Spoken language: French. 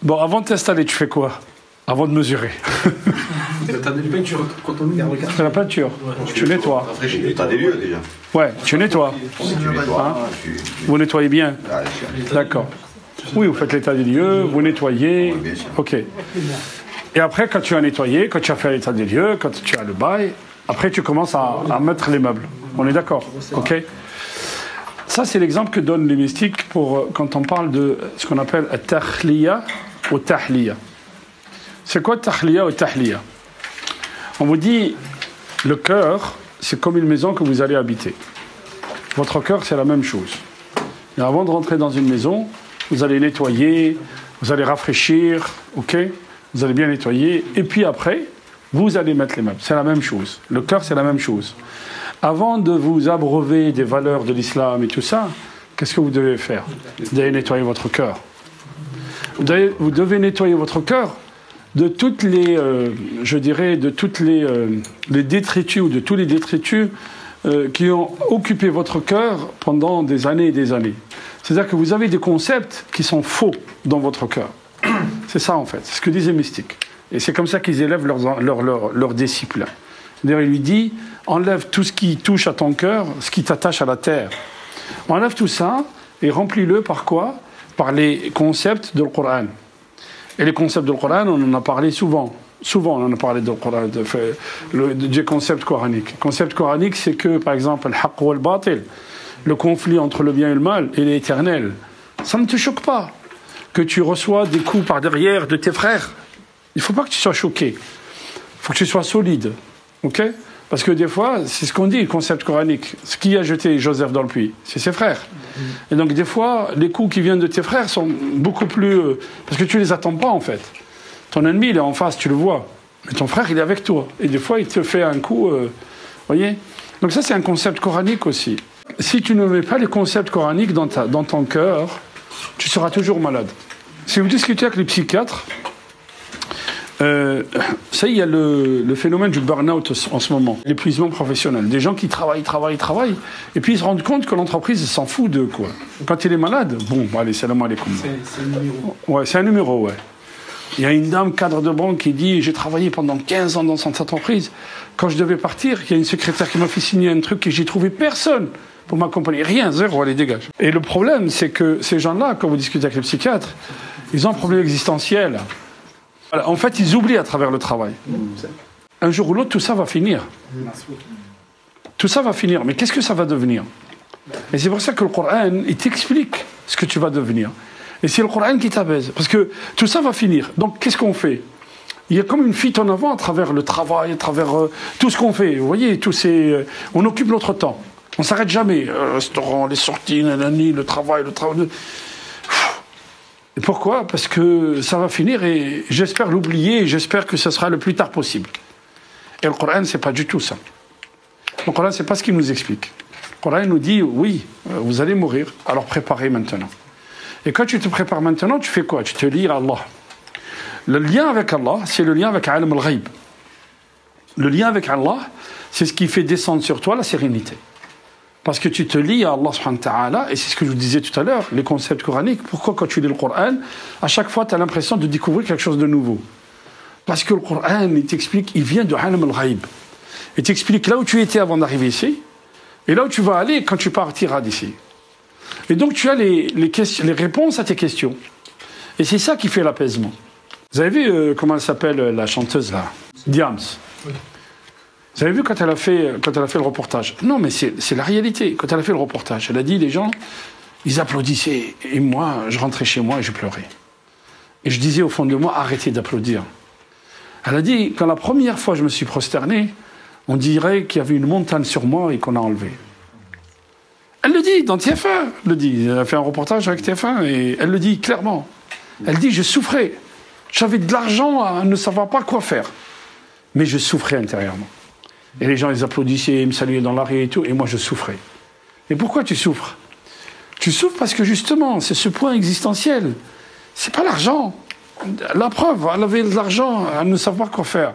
Bon, avant de t'installer, tu fais quoi? Avant de mesurer. T'as des peintures quand on regarde. Tu fais la peinture, tu nettoies. T'as des lieux déjà. Ouais, tu nettoies. Hein? Vous nettoyez bien. D'accord. Oui, vous faites l'état des lieux, vous nettoyez. Ok. Et après, quand tu as nettoyé, quand tu as fait l'état des lieux, quand tu as le bail, après tu commences à mettre les meubles. On est d'accord? Ok. Ça, c'est l'exemple que donnent les mystiques pour quand on parle de ce qu'on appelle takhliya ou tahliya. C'est quoi tahliya ou tahliya? On vous dit, le cœur, c'est comme une maison que vous allez habiter. Votre cœur, c'est la même chose. Et avant de rentrer dans une maison, vous allez nettoyer, vous allez rafraîchir, ok? Vous allez bien nettoyer. Et puis après, vous allez mettre les meubles. C'est la même chose. Le cœur, c'est la même chose. Avant de vous abreuver des valeurs de l'islam et tout ça, qu'est-ce que vous devez faire? Vous devez nettoyer votre cœur. Vous devez nettoyer votre cœur de toutes les, je dirais, de toutes les détritus ou de tous les détritus qui ont occupé votre cœur pendant des années et des années. C'est-à-dire que vous avez des concepts qui sont faux dans votre cœur. C'est ça en fait, c'est ce que disent les mystiques. Et c'est comme ça qu'ils élèvent leurs disciples. C'est-à-dire, il lui dit, enlève tout ce qui touche à ton cœur, ce qui t'attache à la terre. Enlève tout ça et remplis-le par quoi? Par les concepts du Coran. Et les concepts du Coran, on en a parlé souvent. Souvent, on en a parlé du Coran, des concepts coraniques. Le concept coranique, c'est que, par exemple, le haqq wal batil, le conflit entre le bien et le mal, il est éternel. Ça ne te choque pas que tu reçois des coups par derrière de tes frères. Il ne faut pas que tu sois choqué. Il faut que tu sois solide. Ok? Parce que des fois, c'est ce qu'on dit, le concept coranique. Ce qui a jeté Joseph dans le puits, c'est ses frères. Et donc, des fois, les coups qui viennent de tes frères sont beaucoup plus... parce que tu ne les attends pas, en fait. Ton ennemi, il est en face, tu le vois. Mais ton frère, il est avec toi. Et des fois, il te fait un coup... voyez? Donc ça, c'est un concept coranique aussi. Si tu ne mets pas les concepts coraniques dans ton cœur, tu seras toujours malade. Si vous discutez avec les psychiatres... ça, il y a le phénomène du burn-out en ce moment, l'épuisement professionnel. Des gens qui travaillent, et puis ils se rendent compte que l'entreprise s'en fout d'eux, quoi. Quand il est malade, bon, allez, salam alaikum. C'est un numéro. Ouais, c'est un numéro, ouais. Il y a une dame cadre de banque qui dit, j'ai travaillé pendant 15 ans dans cette entreprise. Quand je devais partir, il y a une secrétaire qui m'a fait signer un truc et j'ai trouvé personne pour m'accompagner. Rien, zéro, allez, dégage. Et le problème, c'est que ces gens-là, quand vous discutez avec les psychiatres, ils ont un problème existentiel. En fait, ils oublient à travers le travail. Un jour ou l'autre, tout ça va finir. Tout ça va finir. Mais qu'est-ce que ça va devenir? Et c'est pour ça que le Coran, il t'explique ce que tu vas devenir. Et c'est le Coran qui t'apaise. Parce que tout ça va finir. Donc, qu'est-ce qu'on fait? Il y a comme une fuite en avant à travers le travail, à travers tout ce qu'on fait. Vous voyez, on occupe notre temps. On ne s'arrête jamais. Le restaurant, les sorties, nanani, le travail. Et pourquoi? Parce que ça va finir et j'espère l'oublier et j'espère que ce sera le plus tard possible. Et le Coran, c'est pas du tout ça. Le Coran, c'est pas ce qu'il nous explique. Le Coran nous dit, oui, vous allez mourir, alors préparez maintenant. Et quand tu te prépares maintenant, tu fais quoi? Tu te lis à Allah. Le lien avec Allah, c'est le lien avec Alam al-Ghaib. Le lien avec Allah, c'est ce qui fait descendre sur toi la sérénité. Parce que tu te lis à Allah subhanahu wa ta'ala, et c'est ce que je vous disais tout à l'heure, les concepts coraniques. Pourquoi quand tu lis le Coran, à chaque fois tu as l'impression de découvrir quelque chose de nouveau? Parce que le Coran, il t'explique, il vient de Alam al-Ghaib. Il t'explique là où tu étais avant d'arriver ici, et là où tu vas aller quand tu partiras d'ici. Et donc tu as les réponses à tes questions. Et c'est ça qui fait l'apaisement. Vous avez vu comment elle s'appelle la chanteuse là? Diams. Oui. Vous avez vu quand elle a fait le reportage? Non, mais c'est la réalité. Quand elle a fait le reportage, elle a dit, les gens, ils applaudissaient. Et moi, je rentrais chez moi et je pleurais. Et je disais au fond de moi, arrêtez d'applaudir. Elle a dit, quand la première fois je me suis prosterné, on dirait qu'il y avait une montagne sur moi et qu'on a enlevé. Elle le dit dans TF1. Elle le dit. Elle a fait un reportage avec TF1 et elle le dit clairement. Elle dit, je souffrais. J'avais de l'argent à ne savoir pas quoi faire. Mais je souffrais intérieurement. Et les gens, ils applaudissaient, ils me saluaient dans la rue et tout, et moi, je souffrais. Et pourquoi tu souffres? Tu souffres parce que, justement, c'est ce point existentiel. C'est pas l'argent. La preuve, elle avait de l'argent à ne savoir quoi faire.